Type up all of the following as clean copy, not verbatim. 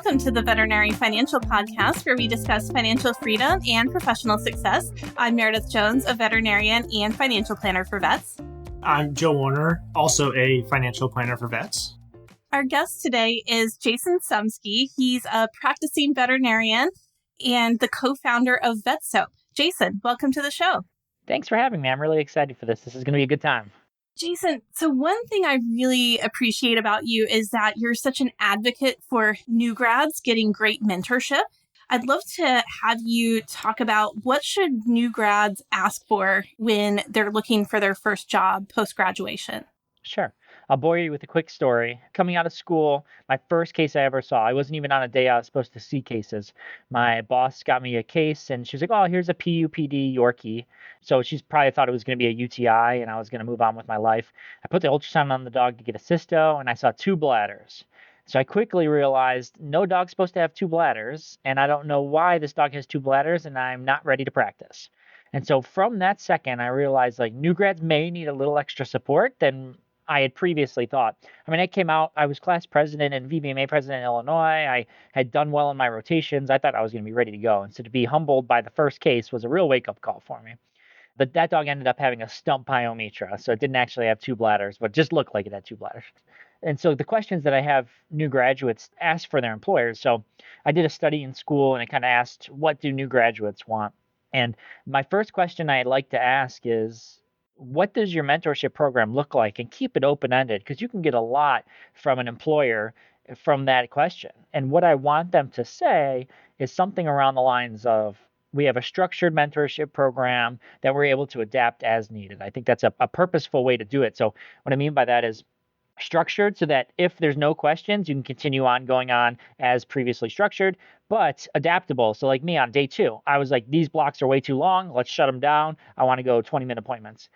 Welcome to the Veterinary Financial Podcast, where we discuss financial freedom and professional success. I'm Meredith Jones, a veterinarian and financial planner for vets. I'm Joe Warner, also a financial planner for vets. Our guest today is Jason Szumski. He's a practicing veterinarian and the co-founder of VetSoap. Jason, welcome to the show. Thanks for having me. I'm really excited for this. This is going to be a good time. Jason, so one thing I really appreciate about you is that you're such an advocate for new grads getting great mentorship. I'd love to have you talk about what should new grads ask for when they're looking for their first job post-graduation. Sure. I'll bore you with a quick story. Coming out of school, my first case I ever saw, I wasn't even on a day I was supposed to see cases. My boss got me a case and she was like, oh, here's a PUPD Yorkie. So she's probably thought it was going to be a UTI and I was going to move on with my life. I put the ultrasound on the dog to get a cysto and I saw two bladders. So I quickly realized no dog's supposed to have two bladders and I don't know why this dog has two bladders and I'm not ready to practice. And so from that second, I realized like new grads may need a little extra support than I had previously thought. I mean, I came out, I was class president and VBMA president in Illinois. I had done well in my rotations. I thought I was going to be ready to go. And so to be humbled by the first case was a real wake-up call for me. But that dog ended up having a stump pyometra, so it didn't actually have two bladders, but just looked like it had two bladders. And so the questions that I have new graduates ask for their employers. So I did a study in school and I kind of asked, what do new graduates want? And my first question I'd like to ask is, what does your mentorship program look like? And keep it open-ended because you can get a lot from an employer from that question. And what I want them to say is something around the lines of, we have a structured mentorship program that we're able to adapt as needed. I think that's a purposeful way to do it. So what I mean by that is structured so that if there's no questions, you can continue on going on as previously structured, but adaptable. So like me on day 2, I was like, these blocks are way too long. Let's shut them down. I want to go 20-minute appointments.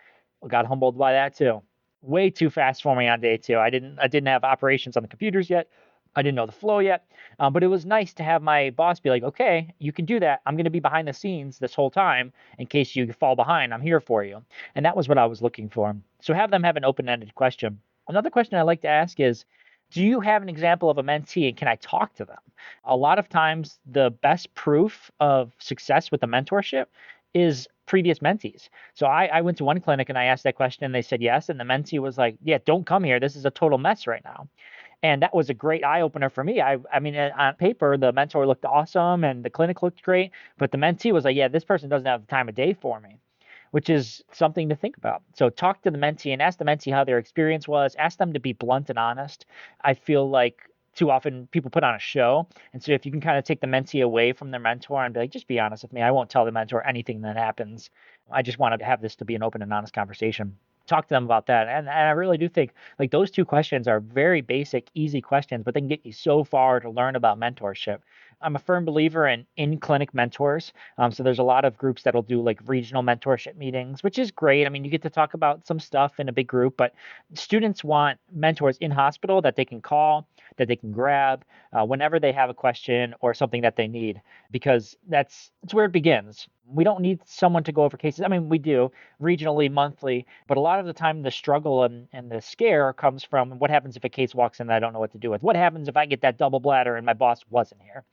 Got humbled by that too. Way too fast for me on day 2. I didn't have operations on the computers yet. I didn't know the flow yet. But it was nice to have my boss be like, okay, you can do that. I'm going to be behind the scenes this whole time in case you fall behind. I'm here for you. And that was what I was looking for. So have them have an open-ended question. Another question I like to ask is, do you have an example of a mentee and can I talk to them? A lot of times the best proof of success with the mentorship is previous mentees. So I went to one clinic and I asked that question and they said yes. And the mentee was like, yeah, don't come here. This is a total mess right now. And that was a great eye opener for me. I mean, on paper, the mentor looked awesome and the clinic looked great, but the mentee was like, yeah, this person doesn't have the time of day for me, which is something to think about. So talk to the mentee and ask the mentee how their experience was. Ask them to be blunt and honest. I feel like too often people put on a show. And so if you can kind of take the mentee away from their mentor and be like, just be honest with me. I won't tell the mentor anything that happens. I just want to have this to be an open and honest conversation. Talk to them about that. And I really do think like those two questions are very basic, easy questions, but they can get you so far to learn about mentorship. I'm a firm believer in in-clinic mentors. So there's a lot of groups that'll do like regional mentorship meetings, which is great. I mean, you get to talk about some stuff in a big group, but students want mentors in hospital that they can call, that they can grab whenever they have a question or something that they need, because that's where it begins. We don't need someone to go over cases. I mean, we do regionally, monthly, but a lot of the time the struggle and the scare comes from what happens if a case walks in and I don't know what to do with? What happens if I get that double bladder and my boss wasn't here?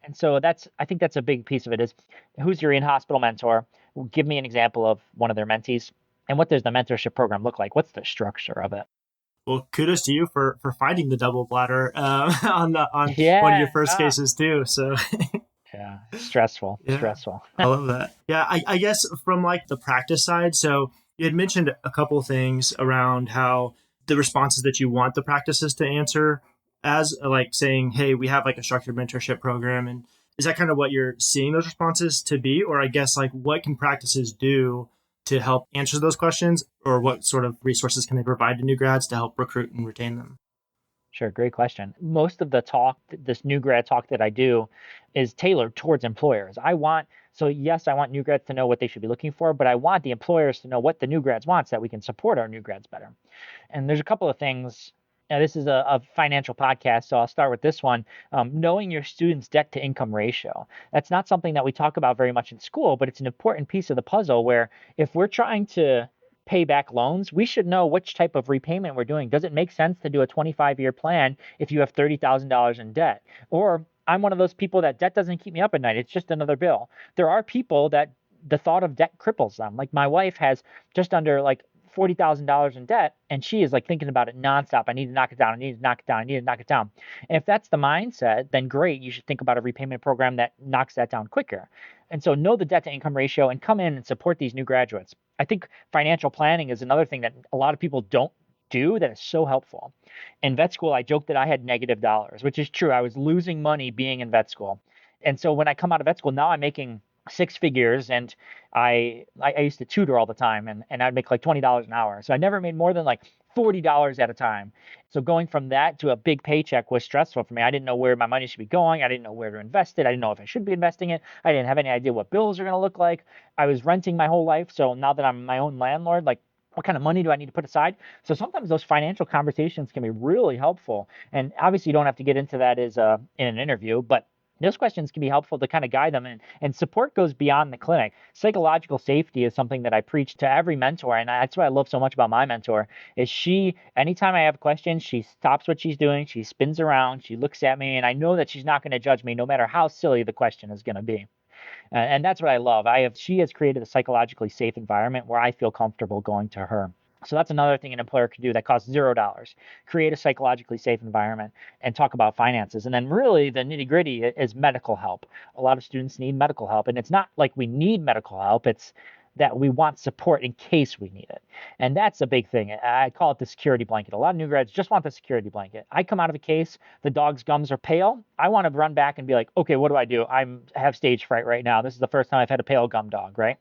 And so I think that's a big piece of it is who's your in-hospital mentor? Give me an example of one of their mentees. And what does the mentorship program look like? What's the structure of it? Well, kudos to you for finding the double bladder on one of your first cases too. So yeah, stressful. I love that. Yeah, I guess from like the practice side. So you had mentioned a couple of things around how the responses that you want the practices to answer as like saying, hey, we have like a structured mentorship program. And is that kind of what you're seeing those responses to be? Or I guess like what can practices do to help answer those questions? Or what sort of resources can they provide to new grads to help recruit and retain them? Sure. Great question. Most of the talk, this new grad talk that I do is tailored towards employers. So yes, I want new grads to know what they should be looking for, but I want the employers to know what the new grads want so that we can support our new grads better. And there's a couple of things. Now, this is a financial podcast, so I'll start with this one. Knowing your student's debt to income ratio. That's not something that we talk about very much in school, but it's an important piece of the puzzle where if we're trying to pay back loans, we should know which type of repayment we're doing. Does it make sense to do a 25-year plan if you have $30,000 in debt? Or I'm one of those people that debt doesn't keep me up at night. It's just another bill. There are people that the thought of debt cripples them. Like my wife has just under like $40,000 in debt, and she is like thinking about it nonstop. I need to knock it down. I need to knock it down. I need to knock it down. And if that's the mindset, then great. You should think about a repayment program that knocks that down quicker. And so know the debt to income ratio and come in and support these new graduates. I think financial planning is another thing that a lot of people don't do that is so helpful. In vet school, I joked that I had negative dollars, which is true. I was losing money being in vet school. And so when I come out of vet school, now I'm making six figures, and I used to tutor all the time, and I'd make like $20 an hour. So I never made more than like $40 at a time. So going from that to a big paycheck was stressful for me. I didn't know where my money should be going. I didn't know where to invest it. I didn't know if I should be investing it. I didn't have any idea what bills are going to look like. I was renting my whole life. So now that I'm my own landlord, like what kind of money do I need to put aside? So sometimes those financial conversations can be really helpful. And obviously you don't have to get into that as in an interview, but those questions can be helpful to kind of guide them in. And support goes beyond the clinic. Psychological safety is something that I preach to every mentor. And that's what I love so much about my mentor is anytime I have questions, she stops what she's doing. She spins around. She looks at me. And I know that she's not going to judge me no matter how silly the question is going to be. And that's what I love. She has created a psychologically safe environment where I feel comfortable going to her. So that's another thing an employer can do that costs $0. Create a psychologically safe environment and talk about finances. And then really the nitty gritty is medical help. A lot of students need medical help, and it's not like we need medical help. It's that we want support in case we need it. And that's a big thing. I call it the security blanket. A lot of new grads just want the security blanket. I come out of a case, the dog's gums are pale. I want to run back and be like, okay, what do? I have stage fright right now. This is the first time I've had a pale gum dog, right?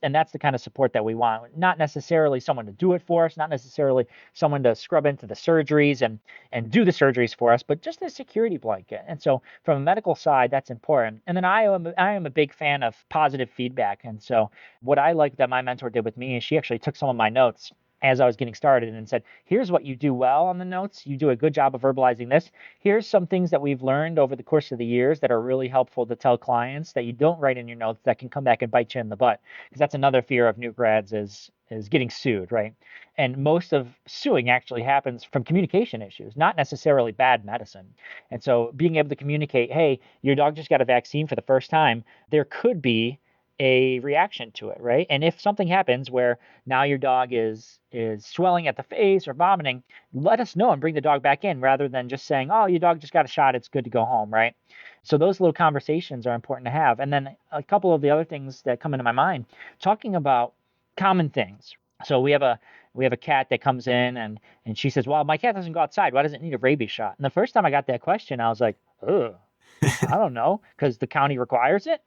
And that's the kind of support that we want. Not necessarily someone to do it for us, not necessarily someone to scrub into the surgeries and do the surgeries for us, but just a security blanket. And so from a medical side, that's important. And then I am a big fan of positive feedback. And so what I like that my mentor did with me is she actually took some of my notes as I was getting started and said, here's what you do well on the notes. You do a good job of verbalizing this. Here's some things that we've learned over the course of the years that are really helpful to tell clients that you don't write in your notes that can come back and bite you in the butt. Because that's another fear of new grads is getting sued, right? And most of suing actually happens from communication issues, not necessarily bad medicine. And so being able to communicate, hey, your dog just got a vaccine for the first time, there could be a reaction to it, right? And if something happens where now your dog is swelling at the face or vomiting, let us know and bring the dog back in rather than just saying, oh, your dog just got a shot, it's good to go home, right? So those little conversations are important to have. And then a couple of the other things that come into my mind, talking about common things. So we have a cat that comes in and she says, well, my cat doesn't go outside. Why does it need a rabies shot? And the first time I got that question, I was like, oh, I don't know, because the county requires it.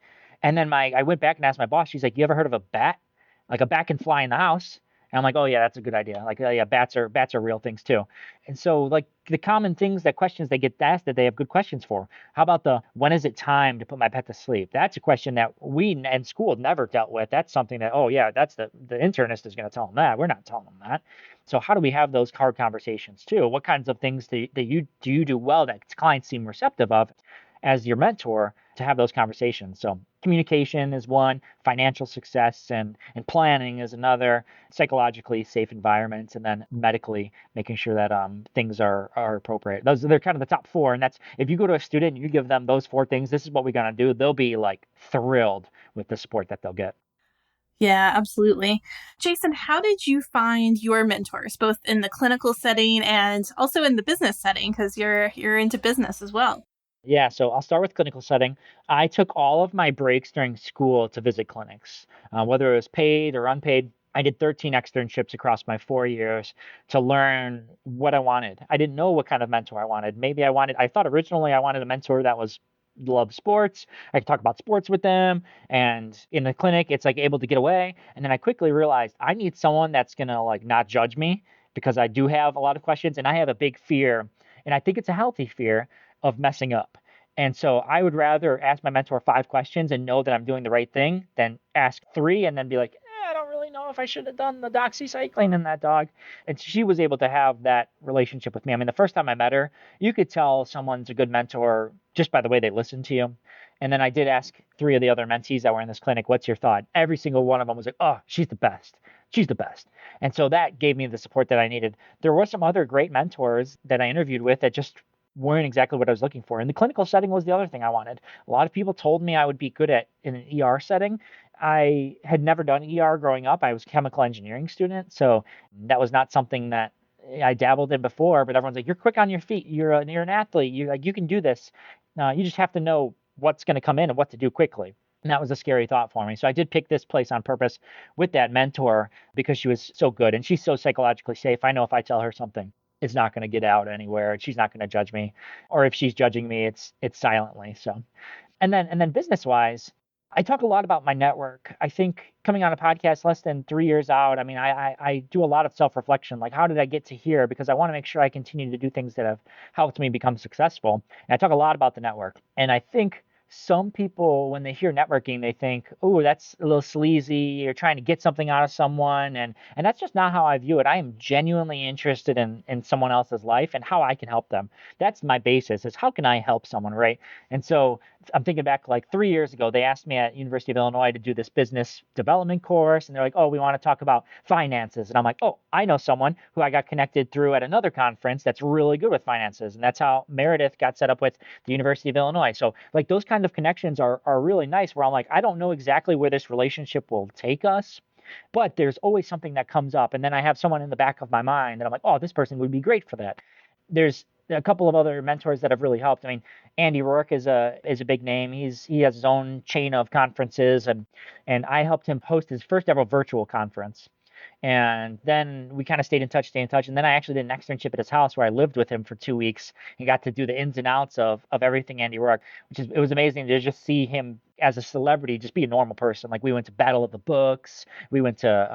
And then I went back and asked my boss, she's like, you ever heard of a bat? Like a bat can fly in the house. And I'm like, oh yeah, that's a good idea. Like, yeah, bats are real things too. And so like the common things, that questions they get asked that they have good questions for. How about when is it time to put my pet to sleep? That's a question that we in school never dealt with. That's something that, oh yeah, that's the internist is going to tell them that. We're not telling them that. So how do we have those hard conversations too? What kinds of things do you do well that clients seem receptive of as your mentor to have those conversations? So communication is one, financial success and planning is another, psychologically safe environments, and then medically making sure that things are appropriate. They're kind of the top four. And that's, if you go to a student and you give them those four things, this is what we're going to do, they'll be like thrilled with the support that they'll get. Yeah, absolutely. Jason, how did you find your mentors, both in the clinical setting and also in the business setting? Because you're into business as well. Yeah, so I'll start with clinical setting. I took all of my breaks during school to visit clinics, whether it was paid or unpaid. I did 13 externships across my 4 years to learn what I wanted. I didn't know what kind of mentor I wanted. I thought originally I wanted a mentor that loved sports. I could talk about sports with them. And in the clinic, it's like able to get away. And then I quickly realized I need someone that's going to like not judge me, because I do have a lot of questions and I have a big fear. And I think it's a healthy fear of messing up. And so I would rather ask my mentor 5 questions and know that I'm doing the right thing than ask 3 and then be like, I don't really know if I should have done the doxycycline in that dog. And she was able to have that relationship with me. I mean, the first time I met her, you could tell someone's a good mentor just by the way they listen to you. And then I did ask 3 of the other mentees that were in this clinic, what's your thought? Every single one of them was like, oh, she's the best. She's the best. And so that gave me the support that I needed. There were some other great mentors that I interviewed with that just weren't exactly what I was looking for. And the clinical setting was the other thing I wanted. A lot of people told me I would be good at in an ER setting. I had never done ER growing up. I was a chemical engineering student, so that was not something that I dabbled in before. But everyone's like, "You're quick on your feet. You're an athlete. You can do this. You just have to know what's going to come in and what to do quickly." And that was a scary thought for me. So I did pick this place on purpose with that mentor because she was so good and she's so psychologically safe. I know if I tell her something, it's not going to get out anywhere. She's not going to judge me, or if she's judging me, it's silently. So, and then business wise, I talk a lot about my network. I think coming on a podcast less than 3 years out, I mean, I do a lot of self reflection. Like, how did I get to here? Because I want to make sure I continue to do things that have helped me become successful. And I talk a lot about the network. And I think some people, when they hear networking, they think, oh, that's a little sleazy. You're trying to get something out of someone. And that's just not how I view it. I am genuinely interested in someone else's life and how I can help them. That's my basis, is how can I help someone, right? And so I'm thinking back like 3 years ago, they asked me at University of Illinois to do this business development course. And they're like, oh, we want to talk about finances. And I'm like, oh, I know someone who I got connected through at another conference that's really good with finances. And that's how Meredith got set up with the University of Illinois. So like those kind of connections are really nice, where I'm like, I don't know exactly where this relationship will take us, but there's always something that comes up. And then I have someone in the back of my mind that I'm like, oh, this person would be great for that. There's a couple of other mentors that have really helped. I mean, Andy Rourke is a big name. He has his own chain of conferences, and I helped him host his first ever virtual conference. And then we kind of stayed in touch. And then I actually did an externship at his house where I lived with him for 2 weeks and got to do the ins and outs of everything Andy Rourke, it was amazing to just see him as a celebrity, just be a normal person. Like we went to Battle of the Books, we went to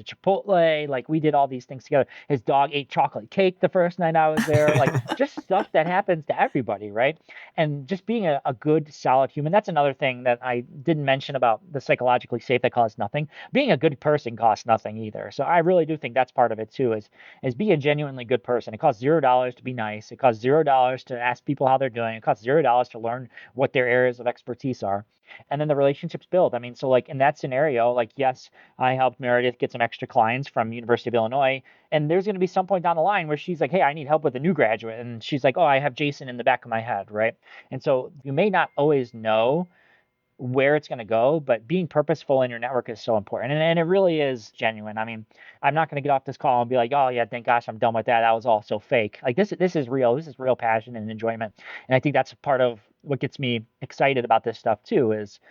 Chipotle, like we did all these things together. His dog ate chocolate cake the first night I was there, like just stuff that happens to everybody, right? And just being a good, solid human. That's another thing that I didn't mention about the psychologically safe that costs nothing. Being a good person costs nothing either. So I really do think that's part of it too, is be a genuinely good person. It costs $0 to be nice. It costs $0 to ask people how they're doing. It costs $0 to learn what their areas of expertise are. And then the relationships build. I mean, so like in that scenario, like, yes, I helped Meredith get some extra clients from University of Illinois. And there's going to be some point down the line where she's like, hey, I need help with a new graduate. And she's like, oh, I have Jason in the back of my head, right? And so you may not always know where it's going to go, but being purposeful in your network is so important. And it really is genuine. I mean, I'm not going to get off this call and be like, oh yeah, thank gosh, I'm done with that. That was all so fake. Like this is real. This is real passion and enjoyment. And I think that's part of what gets me excited about this stuff too, is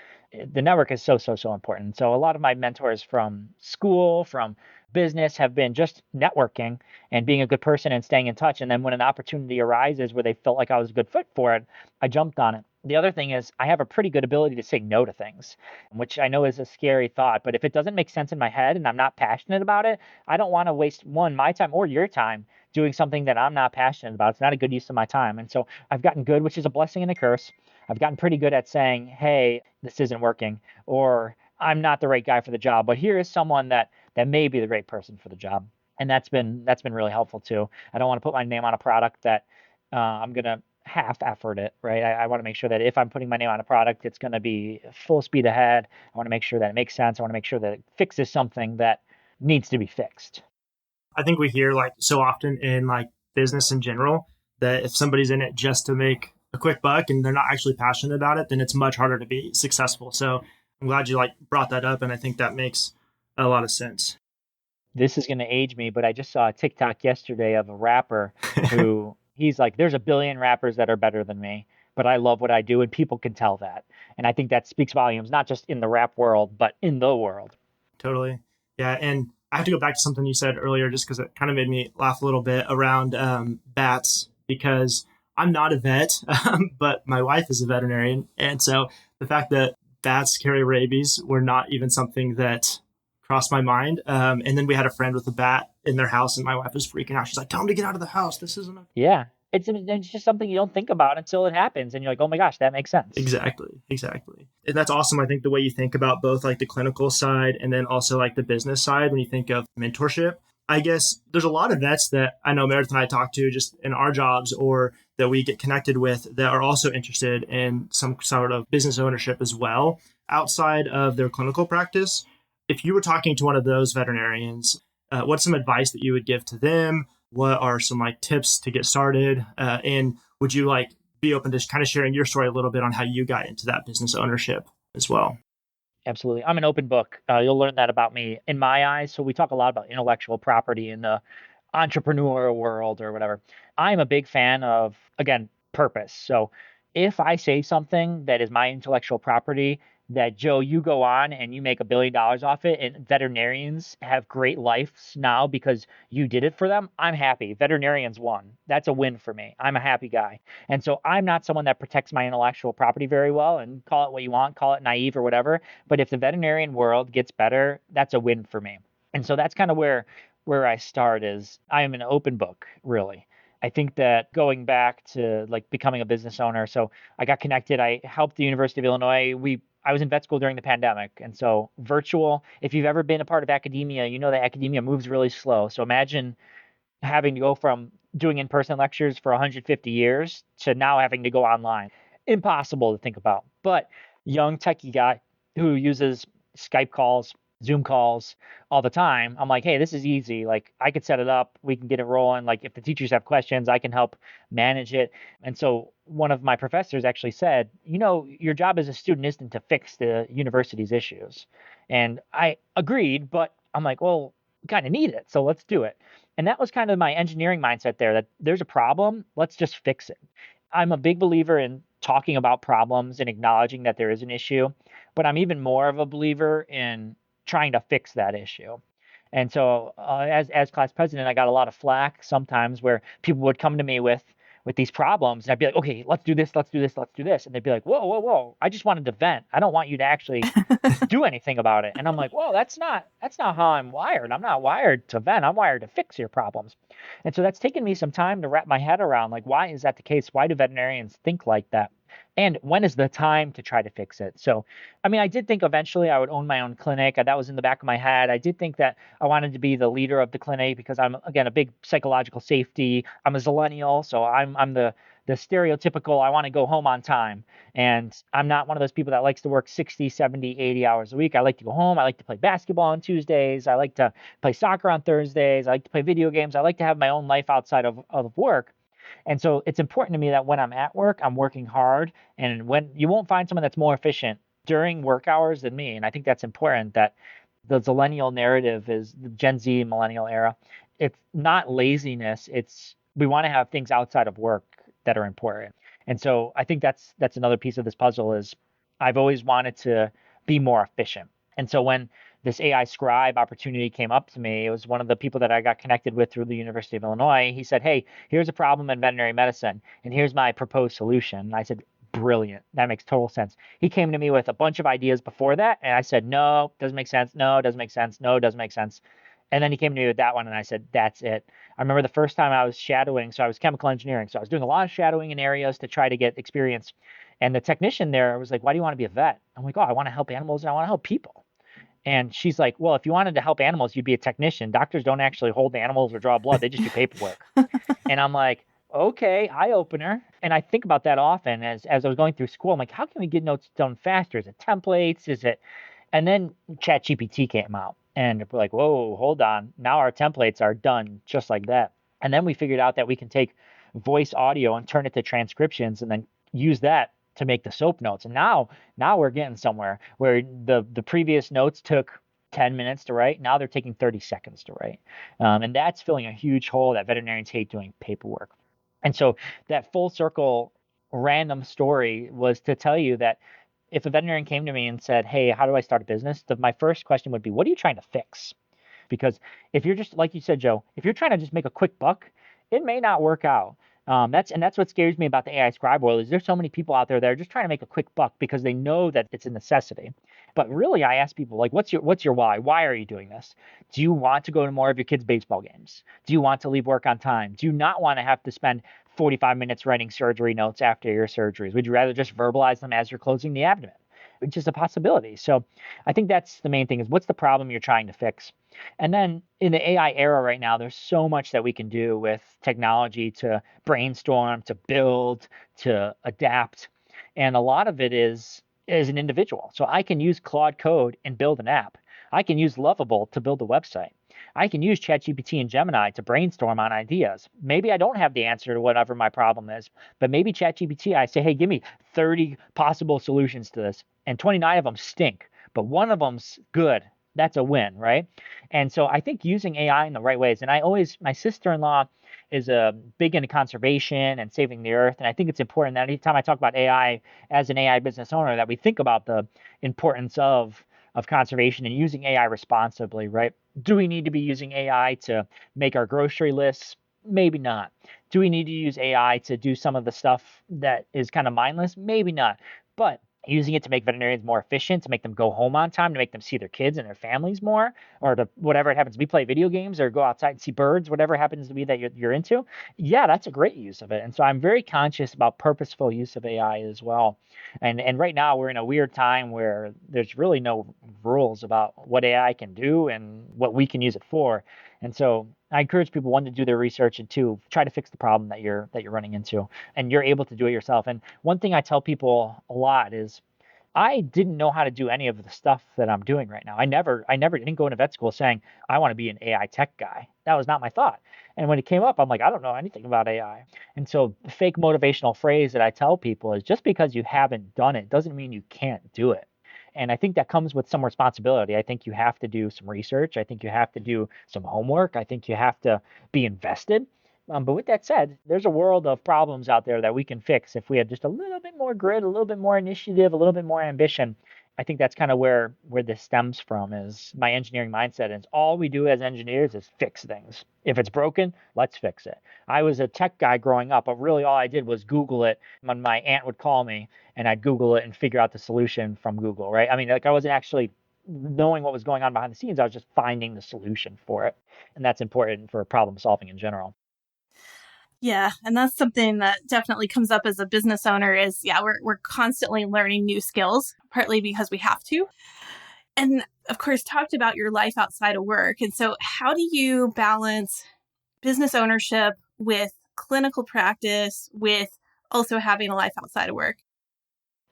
the network is so important. So a lot of my mentors from school, from business, have been just networking and being a good person and staying in touch. And then when an opportunity arises where they felt like I was a good fit for it, I jumped on it. The other thing is I have a pretty good ability to say no to things, which I know is a scary thought, but if it doesn't make sense in my head and I'm not passionate about it, I don't want to waste my time or your time doing something that I'm not passionate about. It's not a good use of my time. And so I've gotten good, which is a blessing and a curse. I've gotten pretty good at saying, hey, this isn't working, or I'm not the right guy for the job, but here is someone that may be the right person for the job. And that's been really helpful too. I don't want to put my name on a product that I'm going to half effort it, right? I want to make sure that if I'm putting my name on a product, it's going to be full speed ahead. I want to make sure that it makes sense. I want to make sure that it fixes something that needs to be fixed. I think we hear like so often in like business in general that if somebody's in it just to make a quick buck and they're not actually passionate about it, then it's much harder to be successful. So I'm glad you like brought that up. And I think that makes a lot of sense. This is going to age me, but I just saw a TikTok yesterday of a rapper who he's like, there's a billion rappers that are better than me, but I love what I do and people can tell that. And I think that speaks volumes, not just in the rap world, but in the world. Totally. Yeah. And I have to go back to something you said earlier, just because it kind of made me laugh a little bit around bats, because I'm not a vet, but my wife is a veterinarian. And so the fact that bats carry rabies were not even something that crossed my mind. And then we had a friend with a bat in their house and my wife was freaking out. She's like, tell him to get out of the house. This isn't Yeah. It's just something you don't think about until it happens. And you're like, oh my gosh, that makes sense. Exactly. And that's awesome. I think the way you think about both like the clinical side and then also like the business side, when you think of mentorship, I guess there's a lot of vets that I know Meredith and I talk to just in our jobs or that we get connected with that are also interested in some sort of business ownership as well outside of their clinical practice. If you were talking to one of those veterinarians, what's some advice that you would give to them what are some like tips to get started? And would you like be open to kind of sharing your story a little bit on how you got into that business ownership as well? Absolutely. I'm an open book. You'll learn that about me in my eyes. So we talk a lot about intellectual property in the entrepreneur world or whatever. I'm a big fan of, again, purpose. So if I say something that is my intellectual property, that Joe, you go on and you make $1 billion off it, and veterinarians have great lives now because you did it for them, I'm happy. Veterinarians won. That's a win for me. I'm a happy guy. And so I'm not someone that protects my intellectual property very well, and call it what you want, call it naive or whatever. But if the veterinarian world gets better, that's a win for me. And so that's kind of where I start is I am an open book, really. I think that going back to like becoming a business owner, so I got connected. I helped the University of Illinois. I was in vet school during the pandemic, and so virtual. If you've ever been a part of academia, you know that academia moves really slow. So imagine having to go from doing in-person lectures for 150 years to now having to go online. Impossible to think about. But young techie guy who uses Skype calls, Zoom calls all the time. I'm like, hey, this is easy. Like I could set it up. We can get it rolling. Like if the teachers have questions, I can help manage it. And so one of my professors actually said, your job as a student isn't to fix the university's issues. And I agreed, but I'm like, well, we kind of need it. So let's do it. And that was kind of my engineering mindset there, that there's a problem, let's just fix it. I'm a big believer in talking about problems and acknowledging that there is an issue, but I'm even more of a believer in trying to fix that issue. And so as class president, I got a lot of flack sometimes where people would come to me with these problems, and I'd be like, okay, let's do this, let's do this, let's do this. And they'd be like, whoa, whoa, whoa, I just wanted to vent. I don't want you to actually do anything about it. And I'm like, whoa, that's not how I'm wired. I'm not wired to vent. I'm wired to fix your problems. And so that's taken me some time to wrap my head around, like, why is that the case? Why do veterinarians think like that? And when is the time to try to fix it? So, I mean, I did think eventually I would own my own clinic. That was in the back of my head. I did think that I wanted to be the leader of the clinic because I'm, again, a big psychological safety. I'm a zillennial, so I'm the stereotypical, I want to go home on time. And I'm not one of those people that likes to work 60, 70, 80 hours a week. I like to go home. I like to play basketball on Tuesdays. I like to play soccer on Thursdays. I like to play video games. I like to have my own life outside of work. And so it's important to me that when I'm at work, I'm working hard. And when you won't find someone that's more efficient during work hours than me. And I think that's important, that the zillennial narrative is the Gen Z millennial era. It's not laziness. It's we want to have things outside of work that are important. And so I think that's another piece of this puzzle is I've always wanted to be more efficient. And so when this AI scribe opportunity came up to me, it was one of the people that I got connected with through the University of Illinois. He said, hey, here's a problem in veterinary medicine, and here's my proposed solution. And I said, brilliant. That makes total sense. He came to me with a bunch of ideas before that, and I said, no, doesn't make sense. No, doesn't make sense. No, doesn't make sense. And then he came to me with that one, and I said, that's it. I remember the first time I was shadowing, so I was chemical engineering. So I was doing a lot of shadowing in areas to try to get experience. And the technician there was like, why do you want to be a vet? I'm like, oh, I want to help animals and I want to help people. And she's like, well, if you wanted to help animals, you'd be a technician. Doctors don't actually hold animals or draw blood. They just do paperwork. And I'm like, okay, eye opener. And I think about that often as I was going through school. I'm like, how can we get notes done faster? Is it templates? Is it? And then ChatGPT came out. And we're like, whoa, hold on. Now our templates are done just like that. And then we figured out that we can take voice audio and turn it to transcriptions and then use that to make the SOAP notes. And now we're getting somewhere where the previous notes took 10 minutes to write. Now they're taking 30 seconds to write. And that's filling a huge hole that veterinarians hate doing paperwork. And so that full circle random story was to tell you that if a veterinarian came to me and said, hey, how do I start a business? My first question would be, what are you trying to fix? Because if you're just, like you said, Joe, if you're trying to just make a quick buck, it may not work out. That's what scares me about the AI scribe world is there's so many people out there that are just trying to make a quick buck because they know that it's a necessity. But really, I ask people, like, what's your why? Why are you doing this? Do you want to go to more of your kids' baseball games? Do you want to leave work on time? Do you not want to have to spend 45 minutes writing surgery notes after your surgeries? Would you rather just verbalize them as you're closing the abdomen? Which is a possibility. So I think that's the main thing is what's the problem you're trying to fix? And then in the AI era right now, there's so much that we can do with technology to brainstorm, to build, to adapt. And a lot of it is as an individual. So I can use Claude Code and build an app. I can use Lovable to build a website. I can use ChatGPT and Gemini to brainstorm on ideas. Maybe I don't have the answer to whatever my problem is, but maybe ChatGPT, I say, hey, give me 30 possible solutions to this, and 29 of them stink, but one of them's good. That's a win, right? And so I think using AI in the right ways, and my sister-in-law is big into conservation and saving the earth, and I think it's important that anytime I talk about AI as an AI business owner, that we think about the importance of conservation and using AI responsibly, right? Do we need to be using AI to make our grocery lists? Maybe not. Do we need to use AI to do some of the stuff that is kind of mindless? Maybe not. But using it to make veterinarians more efficient, to make them go home on time, to make them see their kids and their families more, or to whatever it happens to be, play video games or go outside and see birds, whatever it happens to be that you're into. Yeah, that's a great use of it. And so I'm very conscious about purposeful use of AI as well. And right now we're in a weird time where there's really no rules about what AI can do and what we can use it for. And so I encourage people, one, to do their research, and two, try to fix the problem that you're running into, and you're able to do it yourself. And one thing I tell people a lot is I didn't know how to do any of the stuff that I'm doing right now. I never didn't go into vet school saying I want to be an AI tech guy. That was not my thought. And when it came up, I'm like, I don't know anything about AI. And so the fake motivational phrase that I tell people is, just because you haven't done it doesn't mean you can't do it. And I think that comes with some responsibility. I think you have to do some research. I think you have to do some homework. I think you have to be invested. But with that said, there's a world of problems out there that we can fix if we have just a little bit more grit, a little bit more initiative, a little bit more ambition. I think that's kind of where this stems from, is my engineering mindset. And all we do as engineers is fix things. If it's broken, let's fix it. I was a tech guy growing up, but really all I did was Google it when my aunt would call me, and I'd Google it and figure out the solution from Google, right? I mean, like, I wasn't actually knowing what was going on behind the scenes. I was just finding the solution for it. And that's important for problem solving in general. Yeah, and that's something that definitely comes up as a business owner is, yeah, we're constantly learning new skills, partly because we have to. And of course, talked about your life outside of work. And so how do you balance business ownership with clinical practice, with also having a life outside of work?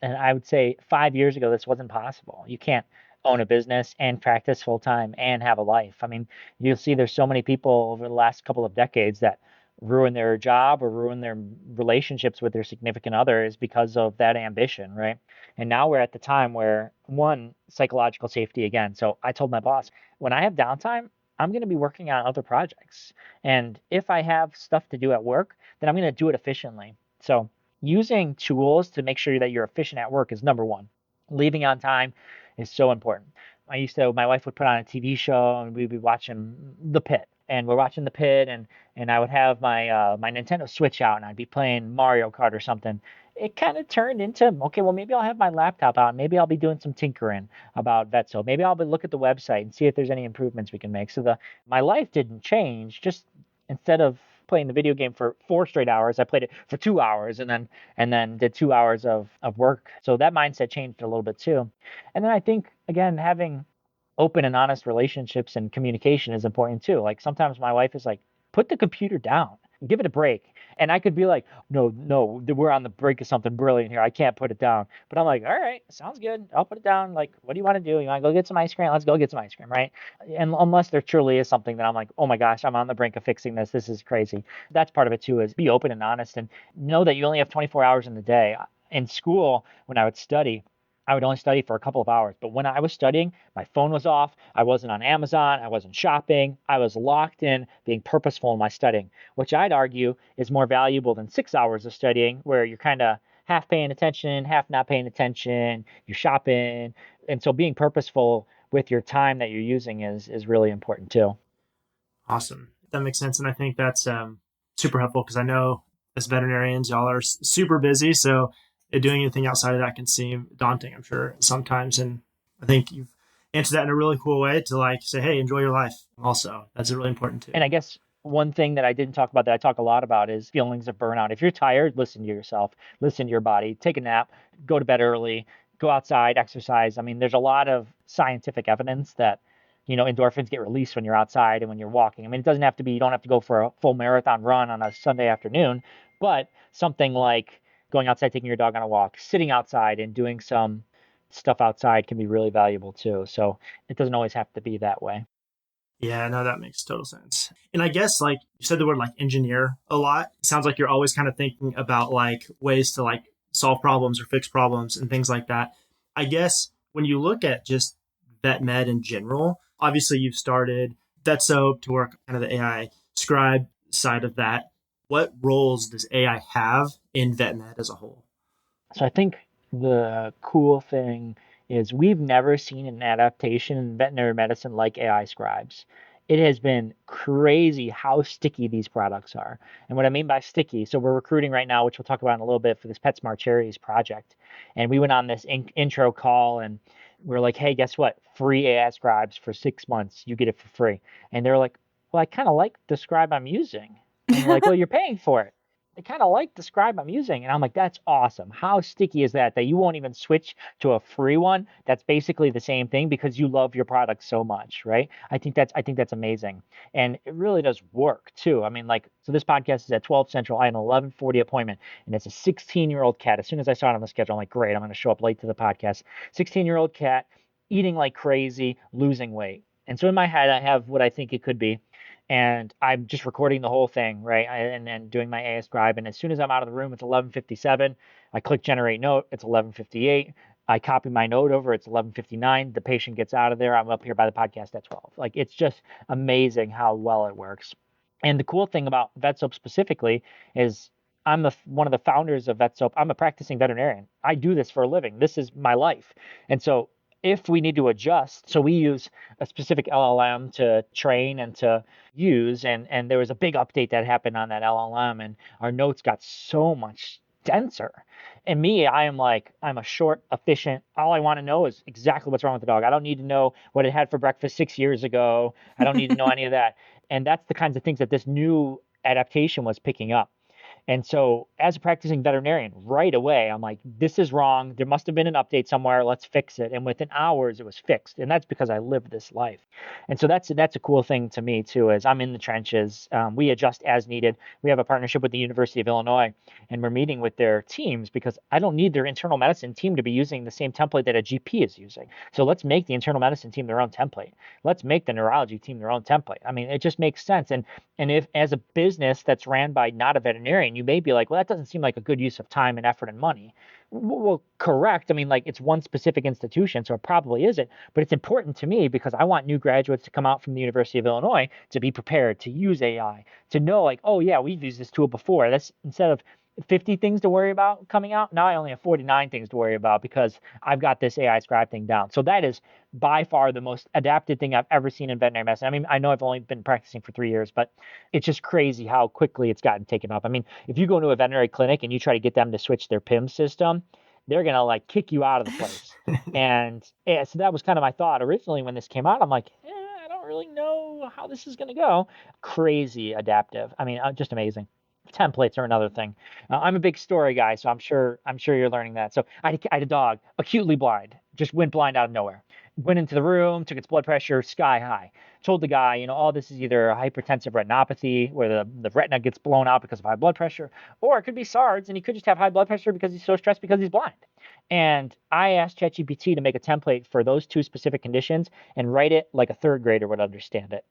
And I would say 5 years ago, this wasn't possible. You can't own a business and practice full time and have a life. I mean, you'll see there's so many people over the last couple of decades that ruin their job or ruin their relationships with their significant others because of that ambition, right? And now we're at the time where, one, psychological safety again. So I told my boss, when I have downtime, I'm going to be working on other projects. And if I have stuff to do at work, then I'm going to do it efficiently. So using tools to make sure that you're efficient at work is number one. Leaving on time is so important. My wife would put on a TV show and we'd be watching The Pit. And we're watching The Pit, and I would have my Nintendo Switch out and I'd be playing Mario Kart or something. It kind of turned into, okay, well, maybe I'll have my laptop out. Maybe I'll be doing some tinkering about Vetso. Maybe I'll look at the website and see if there's any improvements we can make. So my life didn't change. Just instead of playing the video game for 4 straight hours, I played it for 2 hours and then did 2 hours of work. So that mindset changed a little bit too. And then I think, again, having open and honest relationships and communication is important too. Like, sometimes my wife is like, put the computer down, give it a break. And I could be like, no, we're on the brink of something brilliant here. I can't put it down. But I'm like, all right, sounds good. I'll put it down. Like, what do you want to do? You want to go get some ice cream? Let's go get some ice cream, right? And unless there truly is something that I'm like, oh my gosh, I'm on the brink of fixing this. This is crazy. That's part of it too, is be open and honest and know that you only have 24 hours in the day. In school, when I would study, I would only study for a couple of hours. But when I was studying, my phone was off. I wasn't on Amazon. I wasn't shopping. I was locked in, being purposeful in my studying, which I'd argue is more valuable than 6 hours of studying, where you're kind of half paying attention, half not paying attention, you're shopping. And so being purposeful with your time that you're using is really important too. Awesome. That makes sense. And I think that's super helpful, because I know as veterinarians, y'all are super busy. So doing anything outside of that can seem daunting, I'm sure, sometimes. And I think you've answered that in a really cool way to, like, say, hey, enjoy your life also. That's really important too. And I guess one thing that I didn't talk about that I talk a lot about is feelings of burnout. If you're tired, listen to yourself, listen to your body, take a nap, go to bed early, go outside, exercise. I mean, there's a lot of scientific evidence that, endorphins get released when you're outside and when you're walking. I mean, you don't have to go for a full marathon run on a Sunday afternoon, but something like going outside, taking your dog on a walk, sitting outside and doing some stuff outside can be really valuable too. So it doesn't always have to be that way. Yeah, no, that makes total sense. And I guess like you said the word like engineer a lot. It sounds like you're always kind of thinking about like ways to like solve problems or fix problems and things like that. I guess when you look at just vet med in general, obviously you've started VetSoap to work kind of the AI scribe side of that. What roles does AI have in vet med as a whole? So I think the cool thing is we've never seen an adaptation in veterinary medicine like AI scribes. It has been crazy how sticky these products are. And what I mean by sticky, so we're recruiting right now, which we'll talk about in a little bit for this PetSmart Charities project. And we went on this intro call and we're like, hey, guess what? Free AI scribes for 6 months. You get it for free. And they're like, well, I kind of like the scribe I'm using. And we're like, well, you're paying for it. They kind of like the scribe I'm using. And I'm like, that's awesome. How sticky is that you won't even switch to a free one that's basically the same thing because you love your product so much, right? I think that's amazing. And it really does work too. I mean, like, so this podcast is at 12 Central. I had an 11:40 appointment and it's a 16-year-old cat. As soon as I saw it on the schedule, I'm like, great, I'm going to show up late to the podcast. 16-year-old cat eating like crazy, losing weight. And so in my head, I have what I think it could be and I'm just recording the whole thing, right? And then doing my AI scribe. And as soon as I'm out of the room, it's 11:57. I click generate note. It's 11:58. I copy my note over. It's 11:59. The patient gets out of there. I'm up here by the podcast at 12. Like it's just amazing how well it works. And the cool thing about VetSoap specifically is one of the founders of VetSoap. I'm a practicing veterinarian. I do this for a living. This is my life. And so if we need to adjust, so we use a specific LLM to train and to use, and there was a big update that happened on that LLM, and our notes got so much denser. And me, I'm a short, efficient. All I want to know is exactly what's wrong with the dog. I don't need to know what it had for breakfast 6 years ago. I don't need to know any of that. And that's the kinds of things that this new adaptation was picking up. And so, as a practicing veterinarian, right away, I'm like, this is wrong. There must have been an update somewhere. Let's fix it. And within hours, it was fixed. And that's because I live this life. And so that's a cool thing to me too. Is I'm in the trenches. We adjust as needed. We have a partnership with the University of Illinois, and we're meeting with their teams because I don't need their internal medicine team to be using the same template that a GP is using. So let's make the internal medicine team their own template. Let's make the neurology team their own template. I mean, it just makes sense. And if as a business that's ran by not a veterinarian, you may be like, well, that doesn't seem like a good use of time and effort and money. Well, correct. I mean, like it's one specific institution, so it probably isn't. But it's important to me because I want new graduates to come out from the University of Illinois to be prepared to use AI, to know like, oh yeah, we've used this tool before. That's instead of 50 things to worry about coming out. Now I only have 49 things to worry about because I've got this AI scribe thing down. So that is by far the most adapted thing I've ever seen in veterinary medicine. I mean, I know I've only been practicing for 3 years, but it's just crazy how quickly it's gotten taken up. I mean, if you go into a veterinary clinic and you try to get them to switch their PIM system, they're going to like kick you out of the place. And yeah, so that was kind of my thought originally when this came out. I'm like, I don't really know how this is going to go. Crazy adaptive. I mean, just amazing. Templates are another thing. I'm a big story guy, so I'm sure you're learning that. So I had a dog, acutely blind, just went blind out of nowhere. Went into the room, took its blood pressure sky high. Told the guy, oh, this is either a hypertensive retinopathy where the retina gets blown out because of high blood pressure, or it could be SARS and he could just have high blood pressure because he's so stressed because he's blind. And I asked ChatGPT to make a template for those two specific conditions and write it like a third grader would understand it.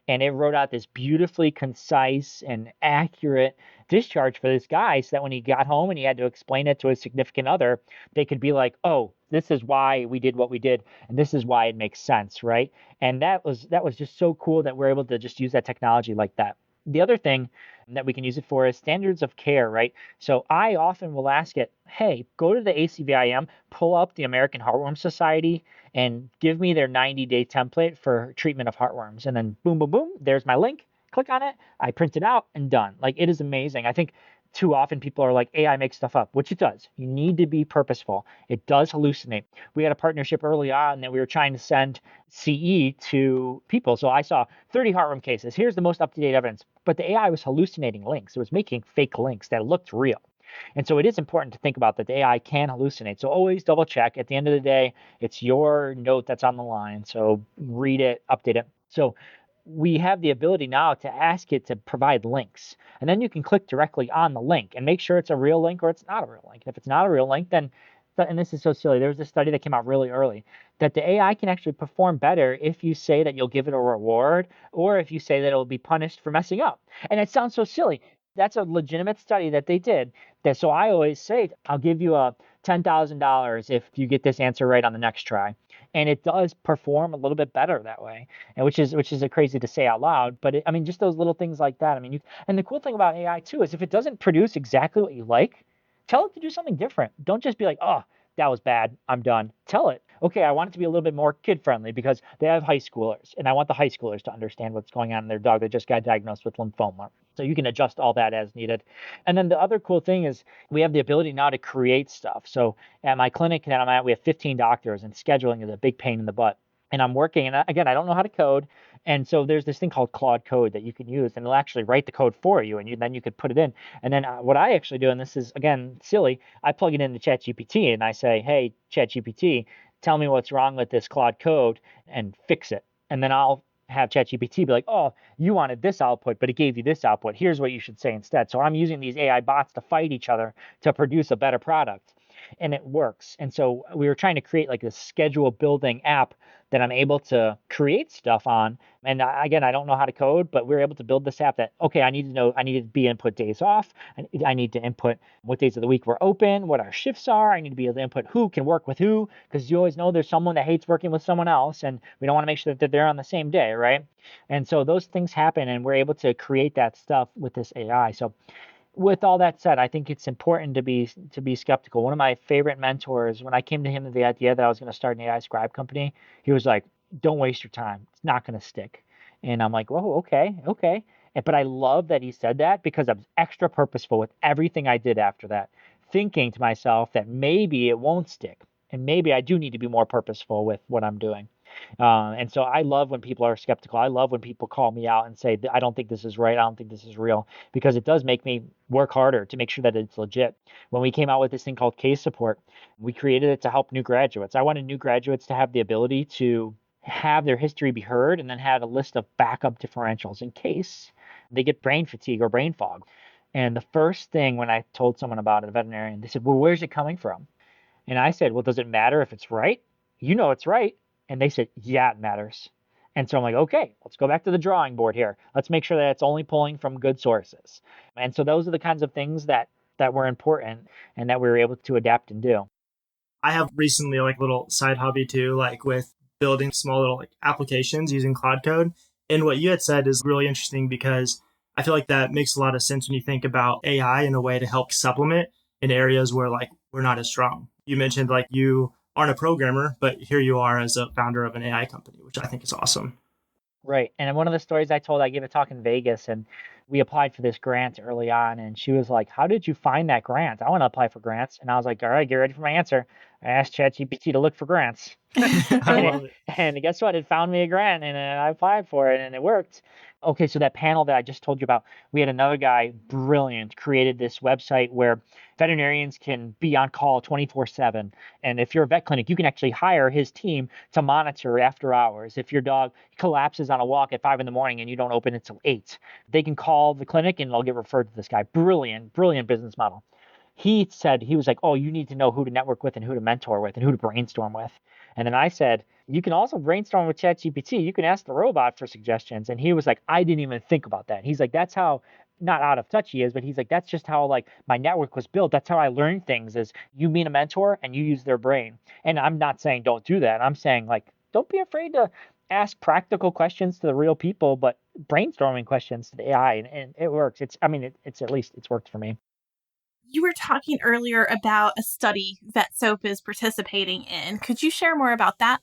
And it wrote out this beautifully concise and accurate discharge for this guy so that when he got home and he had to explain it to his significant other, they could be like, oh, this is why we did what we did and this is why it makes sense, right? And that was just so cool that we're able to just use that technology like that. The other thing that we can use it for is standards of care, right? So I often will ask it, hey, go to the ACVIM, pull up the American Heartworm Society, and give me their 90-day template for treatment of heartworms. And then boom, boom, boom, there's my link. Click on it. I print it out and done. Like it is amazing. I think too often people are like, AI makes stuff up, which it does. You need to be purposeful. It does hallucinate. We had a partnership early on that we were trying to send CE to people. So I saw 30 heartworm cases. Here's the most up-to-date evidence. But the AI was hallucinating links. It was making fake links that looked real. And so it is important to think about that the AI can hallucinate. So always double check. At the end of the day, it's your note that's on the line. So read it, update it. So we have the ability now to ask it to provide links. And then you can click directly on the link and make sure it's a real link or it's not a real link. And if it's not a real link, then and this is so silly. There was a study that came out really early that the AI can actually perform better if you say that you'll give it a reward or if you say that it'll be punished for messing up. And it sounds so silly. That's a legitimate study that they did. That so I always say, I'll give you a $10,000 if you get this answer right on the next try. And it does perform a little bit better that way, and which is a crazy to say out loud. But I mean, just those little things like that. I mean, and the cool thing about AI too is if it doesn't produce exactly what you like, tell it to do something different. Don't just be like, oh, that was bad, I'm done. Tell it, okay, I want it to be a little bit more kid friendly because they have high schoolers, and I want the high schoolers to understand what's going on in their dog that just got diagnosed with lymphoma. So you can adjust all that as needed. And then the other cool thing is we have the ability now to create stuff. So at my clinic that I'm at, we have 15 doctors, and scheduling is a big pain in the butt. And I'm working, and again, I don't know how to code. And so there's this thing called Claude Code that you can use, and it'll actually write the code for you, and then you could put it in. And then what I actually do, and this is, again, silly, I plug it into ChatGPT, and I say, hey, ChatGPT, tell me what's wrong with this Claude Code and fix it. And then I'll have ChatGPT be like, oh, you wanted this output, but it gave you this output. Here's what you should say instead. So I'm using these AI bots to fight each other to produce a better product. And it works. And so we were trying to create like this schedule building app that I'm able to create stuff on. And again, I don't know how to code, but we were able to build this app that, okay, I need to be input days off. I need to input what days of the week we're open, what our shifts are. I need to be able to input who can work with who, because you always know there's someone that hates working with someone else, and we don't want to make sure that they're on the same day, right? And so those things happen, and we're able to create that stuff with this AI. So with all that said, I think it's important to be skeptical. One of my favorite mentors, when I came to him with the idea that I was going to start an AI scribe company, he was like, "Don't waste your time. It's not going to stick." And I'm like, "Whoa, okay." But I love that he said that because I was extra purposeful with everything I did after that, thinking to myself that maybe it won't stick, and maybe I do need to be more purposeful with what I'm doing. And so I love when people are skeptical. I love when people call me out and say, I don't think this is right. I don't think this is real, because it does make me work harder to make sure that it's legit. When we came out with this thing called case support, we created it to help new graduates. I wanted new graduates to have the ability to have their history be heard and then had a list of backup differentials in case they get brain fatigue or brain fog. And the first thing when I told someone about it, a veterinarian, they said, well, where's it coming from? And I said, well, does it matter if it's right? You know it's right. And they said, yeah, it matters. And so I'm like, okay, let's go back to the drawing board here. Let's make sure that it's only pulling from good sources. And so those are the kinds of things that were important and that we were able to adapt and do. I have recently like little side hobby too, like with building small little like applications using Cloud Code. And what you had said is really interesting because I feel like that makes a lot of sense when you think about AI in a way to help supplement in areas where like we're not as strong. You mentioned like you aren't a programmer, but here you are as a founder of an AI company, which I think is awesome. Right. And one of the stories I told, I gave a talk in Vegas, and we applied for this grant early on. And she was like, how did you find that grant? I want to apply for grants. And I was like, all right, get ready for my answer. I asked ChatGPT to look for grants. And guess what? It found me a grant, and I applied for it, and it worked. Okay, so that panel that I just told you about, we had another guy, brilliant, created this website where veterinarians can be on call 24/7. And if you're a vet clinic, you can actually hire his team to monitor after hours. If your dog collapses on a walk at 5 in the morning and you don't open it till 8, they can call the clinic and they'll get referred to this guy. Brilliant, brilliant business model. He said, he was like, oh, you need to know who to network with and who to mentor with and who to brainstorm with. And then I said, you can also brainstorm with ChatGPT. You can ask the robot for suggestions. And he was like, I didn't even think about that. He's like, that's how not out of touch he is, but he's like, that's just how like my network was built. That's how I learned things, is you meet a mentor and you use their brain. And I'm not saying don't do that. I'm saying like, don't be afraid to ask practical questions to the real people, but brainstorming questions to the AI, and it works. It's at least it's worked for me. You were talking earlier about a study VetSoap is participating in. Could you share more about that?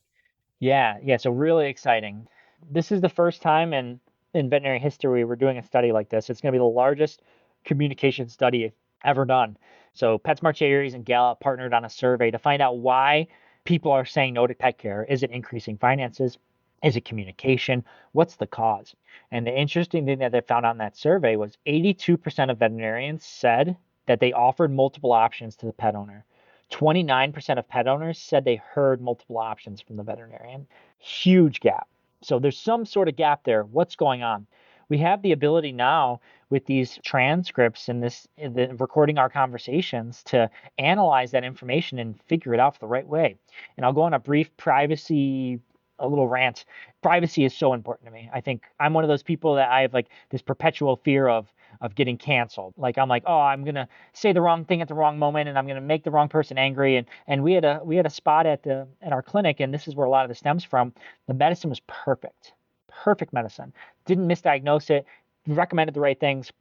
Yeah. So really exciting. This is the first time in veterinary history we're doing a study like this. It's going to be the largest communication study ever done. So PetSmart Cherries and Gallup partnered on a survey to find out why people are saying no to pet care. Is it increasing finances? Is it communication? What's the cause? And the interesting thing that they found out in that survey was 82% of veterinarians said that they offered multiple options to the pet owner. 29% of pet owners said they heard multiple options from the veterinarian. Huge gap. So there's some sort of gap there. What's going on? we have the ability now with these transcripts and the recording our conversations to analyze that information and figure it out the right way. And I'll go on a brief a little rant. Privacy is so important to me. I think I'm one of those people that I have like this perpetual fear of getting canceled. Like I'm like, oh, I'm gonna say the wrong thing at the wrong moment, and I'm gonna make the wrong person angry. And we had a spot at our clinic, and this is where a lot of this stems from. The medicine was perfect medicine. Didn't misdiagnose it. Recommended the right things.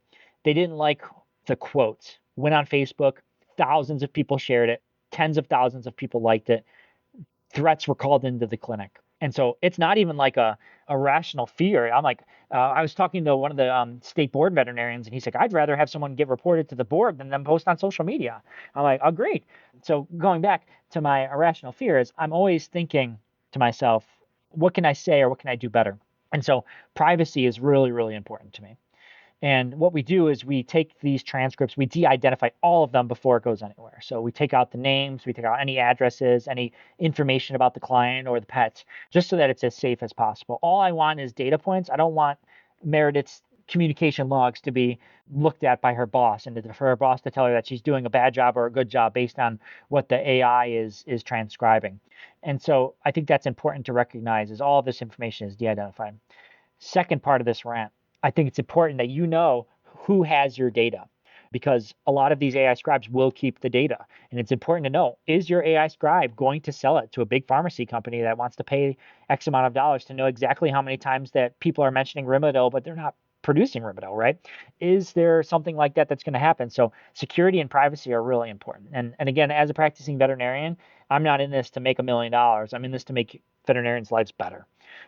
They didn't like the quotes. Went on Facebook. Thousands of people shared it. Tens of thousands of people liked it. Threats were called into the clinic. And so it's not even like a rational fear. I'm like, I was talking to one of the state board veterinarians, and he's like, I'd rather have someone get reported to the board than them post on social media. I'm like, oh, great. So going back to my irrational fears, I'm always thinking to myself, what can I say or what can I do better? And so privacy is really, really important to me. And what we do is we take these transcripts, we de-identify all of them before it goes anywhere. So we take out the names, we take out any addresses, any information about the client or the pets, just so that it's as safe as possible. All I want is data points. I don't want Meredith's communication logs to be looked at by her boss and for her boss to tell her that she's doing a bad job or a good job based on what the AI is transcribing. And so I think that's important to recognize is all of this information is de-identified. Second part of this rant, I think it's important that you know who has your data because a lot of these AI scribes will keep the data. And it's important to know, is your AI scribe going to sell it to a big pharmacy company that wants to pay X amount of dollars to know exactly how many times that people are mentioning Rimadyl, but they're not producing Rimadyl, right? Is there something like that that's going to happen? So security and privacy are really important. And again, as a practicing veterinarian, I'm not in this to make $1 million. I'm in this to make veterinarians' lives better.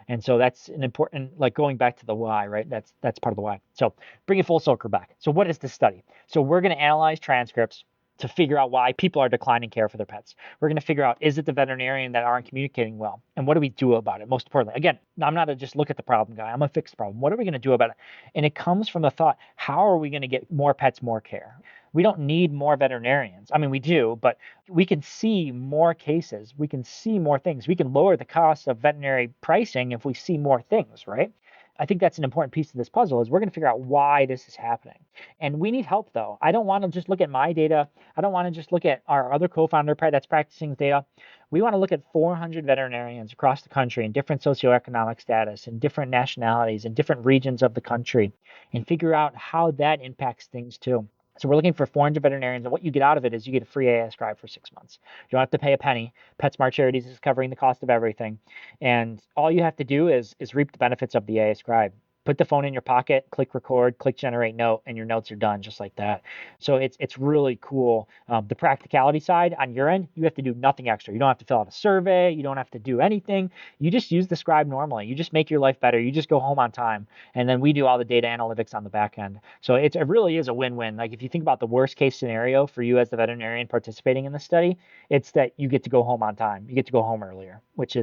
And so that's an important, like going back to the why, right? That's part of the why. So bring it full circle back. So what is this study? So we're going to analyze transcripts to figure out why people are declining care for their pets. We're going to figure out, is it the veterinarian that aren't communicating well? And what do we do about it? Most importantly, again, I'm not a just look at the problem guy. I'm going to fix the problem. What are we going to do about it? And it comes from the thought, how are we going to get more pets, more care? We don't need more veterinarians. I mean, we do, but we can see more cases. We can see more things. We can lower the cost of veterinary pricing if we see more things, right? I think that's an important piece of this puzzle is we're going to figure out why this is happening. And we need help, though. I don't want to just look at my data. I don't want to just look at our other co-founder that's practicing data. We want to look at 400 veterinarians across the country in different socioeconomic status and different nationalities and different regions of the country and figure out how that impacts things, too. So we're looking for 400 veterinarians, and what you get out of it is you get a free AI scribe for 6 months. You don't have to pay a penny. PetSmart Charities is covering the cost of everything. And all you have to do is reap the benefits of the AI scribe. Put the phone in your pocket, click record, click generate note, and your notes are done just like that. So it's really cool. The practicality side on your end, you have to do nothing extra. You don't have to fill out a survey. You don't have to do anything. You just use the scribe normally. You just make your life better. You just go home on time. And then we do all the data analytics on the back end. So it really is a win-win. Like if you think about the worst case scenario for you as the veterinarian participating in the study, it's that you get to go home on time. You get to go home earlier, which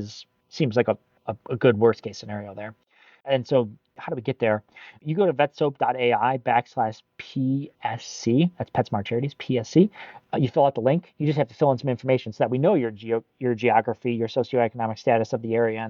seems like a good worst case scenario there. And so how do we get there? You go to vetsoap.ai/PSC. That's PetSmart Charities, PSC. You fill out the link. You just have to fill in some information so that we know your geography, your socioeconomic status of the area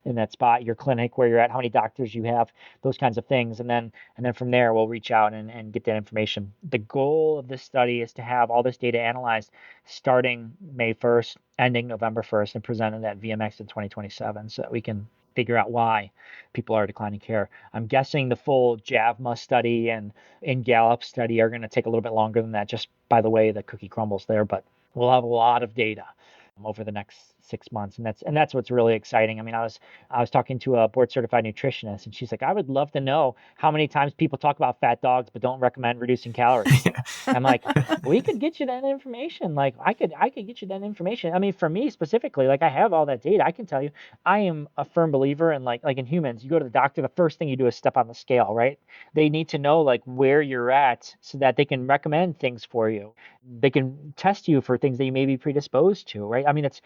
in that spot, your clinic, where you're at, how many doctors you have, those kinds of things. And then from there, we'll reach out and get that information. The goal of this study is to have all this data analyzed starting May 1st, ending November 1st, and presented at VMX in 2027 so that we can figure out why people are declining care. I'm guessing the full JAVMA study and Gallup study are going to take a little bit longer than that, just by the way the cookie crumbles there, but we'll have a lot of data over the next 6 months. And that's what's really exciting. I mean, I was talking to a board certified nutritionist, and she's like, I would love to know how many times people talk about fat dogs but don't recommend reducing calories. I'm like, we could get you that information. Like I could get you that information. I mean, for me specifically, like I have all that data. I can tell you, I am a firm believer in like in humans, you go to the doctor, the first thing you do is step on the scale, right? They need to know like where you're at so that they can recommend things for you. They can test you for things that you may be predisposed to, right? I mean, it's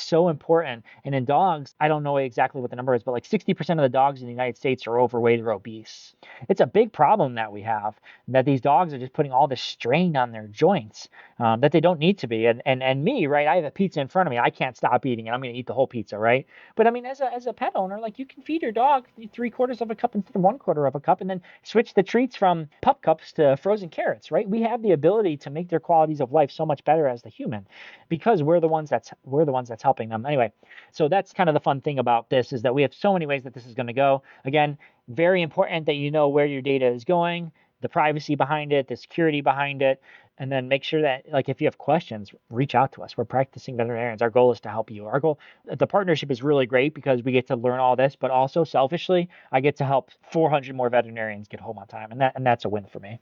so important. And in dogs, I don't know exactly what the number is, but like 60% of the dogs in the United States are overweight or obese. It's a big problem that we have, that these dogs are just putting all this strain on their joints that they don't need to be. And me, right? I have a pizza in front of me. I can't stop eating it. I'm going to eat the whole pizza, right? But I mean, as a pet owner, like you can feed your dog 3/4 of a cup instead of 1/4 of a cup, and then switch the treats from pup cups to frozen carrots, right? We have the ability to make their qualities of life so much better as the human, because we're the ones that's helping them. Anyway, so that's kind of the fun thing about this, is that we have so many ways that this is going to go. Again, very important that you know where your data is going, the privacy behind it, the security behind it, and then make sure that, like, if you have questions, reach out to us. We're practicing veterinarians. Our goal is to help you. Our goal, the partnership is really great because we get to learn all this, but also selfishly, I get to help 400 more veterinarians get home on time, and that's a win for me.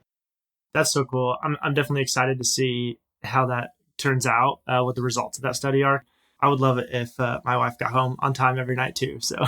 That's so cool. I'm definitely excited to see how that turns out, what the results of that study are. I would love it if my wife got home on time every night too, so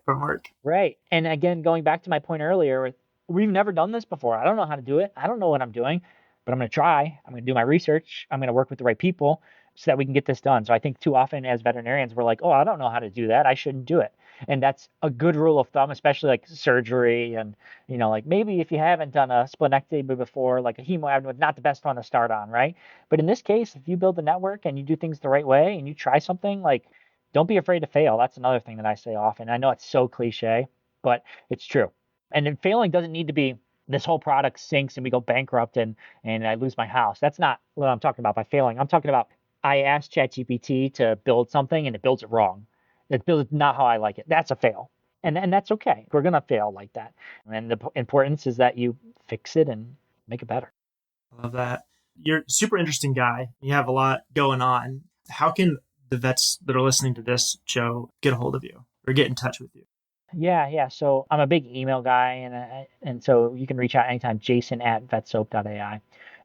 from work. Right. And again, going back to my point earlier, we've never done this before. I don't know how to do it. I don't know what I'm doing, but I'm going to try. I'm going to do my research. I'm going to work with the right people so that we can get this done. So I think too often as veterinarians, we're like, oh, I don't know how to do that. I shouldn't do it. And that's a good rule of thumb, especially like surgery. And, like maybe if you haven't done a splenectomy before, like a hemoabdomen, not the best one to start on, right? But in this case, if you build a network and you do things the right way and you try something, like, don't be afraid to fail. That's another thing that I say often. I know it's so cliche, but it's true. And then failing doesn't need to be this whole product sinks and we go bankrupt and I lose my house. That's not what I'm talking about by failing. I'm talking about, I asked ChatGPT to build something and it builds it wrong. It builds not how I like it. That's a fail. And that's okay. We're going to fail like that. And the importance is that you fix it and make it better. I love that. You're a super interesting guy. You have a lot going on. How can the vets that are listening to this show get a hold of you or get in touch with you? Yeah. So I'm a big email guy, and so you can reach out anytime, jason@vetsoap.ai.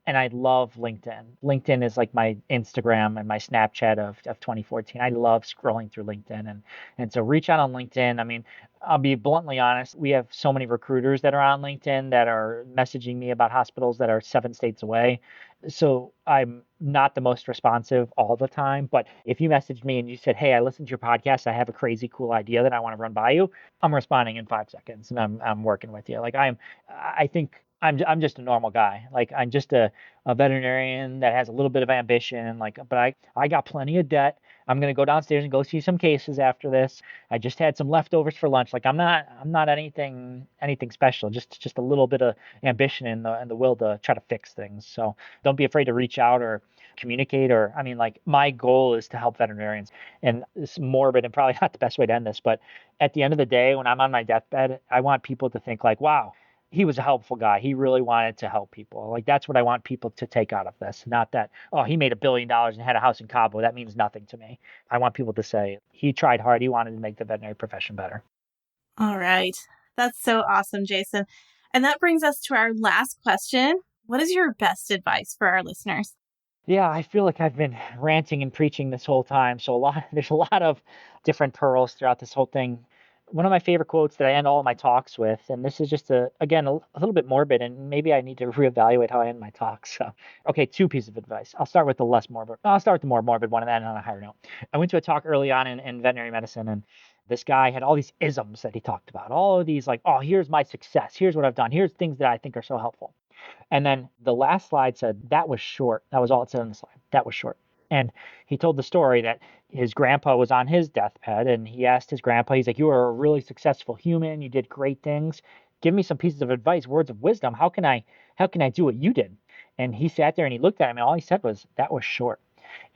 And I love LinkedIn. LinkedIn is like my Instagram and my Snapchat of 2014. I love scrolling through LinkedIn. And so reach out on LinkedIn. I mean, I'll be bluntly honest. We have so many recruiters that are on LinkedIn that are messaging me about hospitals that are 7 states away. So I'm not the most responsive all the time. But if you messaged me and you said, hey, I listened to your podcast, I have a crazy cool idea that I want to run by you, I'm responding in 5 seconds and I'm working with you. Like I think I'm just a normal guy. Like I'm just a veterinarian that has a little bit of ambition. Like, but I got plenty of debt. I'm gonna go downstairs and go see some cases after this. I just had some leftovers for lunch. Like I'm not anything special. Just a little bit of ambition and the will to try to fix things. So don't be afraid to reach out or communicate. Or I mean, like my goal is to help veterinarians. And it's morbid and probably not the best way to end this, but at the end of the day, when I'm on my deathbed, I want people to think like, wow, he was a helpful guy. He really wanted to help people. Like that's what I want people to take out of this. Not that, oh, he made $1 billion and had a house in Cabo. That means nothing to me. I want people to say he tried hard. He wanted to make the veterinary profession better. All right. That's so awesome, Jason. And that brings us to our last question. What is your best advice for our listeners? Yeah, I feel like I've been ranting and preaching this whole time. So there's a lot of different pearls throughout this whole thing. One of my favorite quotes that I end all of my talks with, and this is just a little bit morbid, and maybe I need to reevaluate how I end my talks. So, okay, 2 pieces of advice. I'll start with the less morbid. I'll start with the more morbid one and then on a higher note. I went to a talk early on in veterinary medicine, and this guy had all these isms that he talked about. All of these like, oh, here's my success. Here's what I've done. Here's things that I think are so helpful. And then the last slide said, that was short. That was all it said on the slide. That was short. And he told the story that his grandpa was on his deathbed and he asked his grandpa, he's like, you are a really successful human. You did great things. Give me some pieces of advice, words of wisdom. How can I do what you did? And he sat there and he looked at him and all he said was, that was short.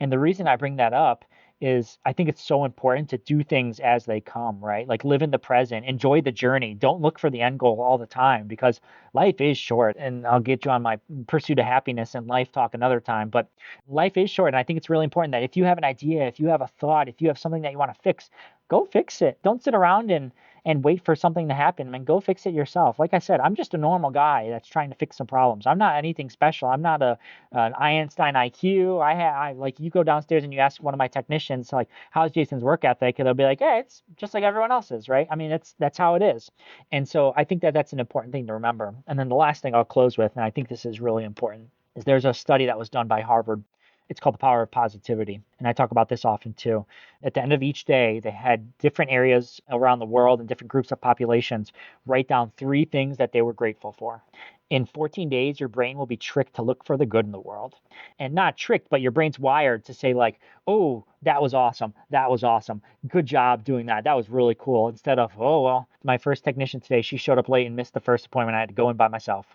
And the reason I bring that up is I think it's so important to do things as they come, right? Like live in the present, enjoy the journey. Don't look for the end goal all the time because life is short. And I'll get you on my pursuit of happiness and life talk another time, but life is short. And I think it's really important that if you have an idea, if you have a thought, if you have something that you want to fix, go fix it. Don't sit around and wait for something to happen. I mean, go fix it yourself. Like I said, I'm just a normal guy that's trying to fix some problems. I'm not anything special. I'm not an Einstein IQ. I like you go downstairs and you ask one of my technicians like, how's Jason's work ethic? And they'll be like, hey, it's just like everyone else's, right? I mean, that's how it is. And so I think that that's an important thing to remember. And then the last thing I'll close with, and I think this is really important, is there's a study that was done by Harvard. It's called The Power of Positivity. And I talk about this often too. At the end of each day, they had different areas around the world and different groups of populations write down 3 things that they were grateful for. In 14 days, your brain will be tricked to look for the good in the world. And not tricked, but your brain's wired to say, like, oh, that was awesome. That was awesome. Good job doing that. That was really cool. Instead of, oh, well, my first technician today, she showed up late and missed the first appointment. I had to go in by myself.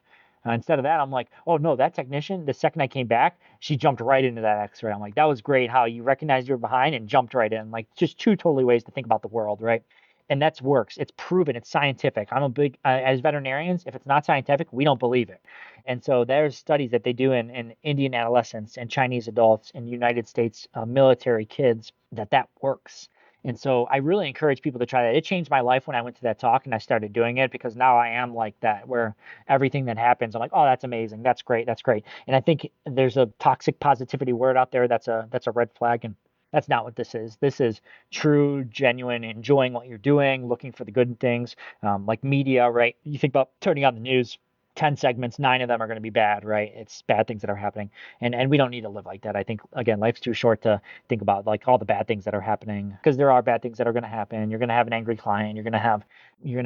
Instead of that, I'm like, oh no, that technician, the second I came back, she jumped right into that x-ray. I'm like, that was great how you recognized you were behind and jumped right in. Like, just 2 totally ways to think about the world, right? And that's works. It's proven. It's scientific. I'm a big, as veterinarians, if it's not scientific, we don't believe it. And so there's studies that they do in Indian adolescents and Chinese adults and United States military kids that works. And so I really encourage people to try that. It changed my life when I went to that talk and I started doing it, because now I am like that, where everything that happens, I'm like, oh, that's amazing. That's great. That's great. And I think there's a toxic positivity word out there that's a red flag. And that's not what this is. This is true, genuine, enjoying what you're doing, looking for the good in things. Like media, right? You think about turning on the news, 10 segments, 9 of them are going to be bad, right? It's bad things that are happening. And we don't need to live like that. I think, again, life's too short to think about like all the bad things that are happening, because there are bad things that are going to happen. You're going to have an angry client. You're going to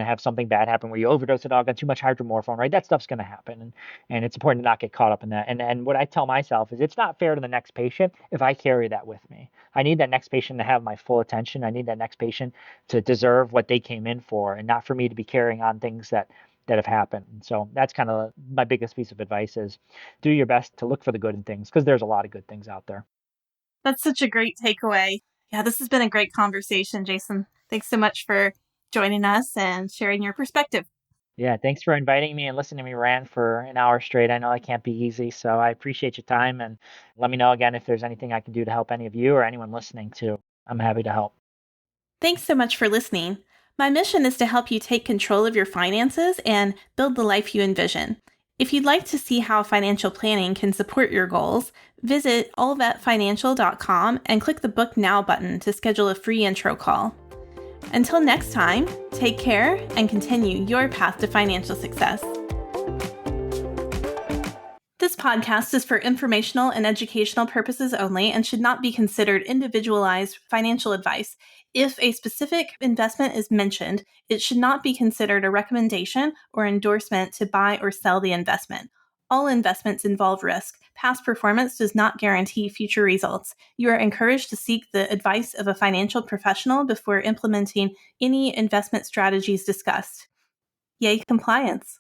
have something bad happen where you overdose a dog on too much hydromorphone, right? That stuff's going to happen. And it's important to not get caught up in that. And what I tell myself is it's not fair to the next patient if I carry that with me. I need that next patient to have my full attention. I need that next patient to deserve what they came in for, and not for me to be carrying on things that have happened. So that's kind of my biggest piece of advice, is do your best to look for the good in things, because there's a lot of good things out there. That's such a great takeaway. Yeah, this has been a great conversation, Jason. Thanks so much for joining us and sharing your perspective. Yeah, thanks for inviting me and listening to me rant for an hour straight. I know that can't be easy, so I appreciate your time, and let me know again if there's anything I can do to help any of you or anyone listening too. I'm happy to help. Thanks so much for listening. My mission is to help you take control of your finances and build the life you envision. If you'd like to see how financial planning can support your goals, visit allvetfinancial.com and click the Book Now button to schedule a free intro call. Until next time, take care and continue your path to financial success. This podcast is for informational and educational purposes only and should not be considered individualized financial advice. If a specific investment is mentioned, it should not be considered a recommendation or endorsement to buy or sell the investment. All investments involve risk. Past performance does not guarantee future results. You are encouraged to seek the advice of a financial professional before implementing any investment strategies discussed. Yay, compliance!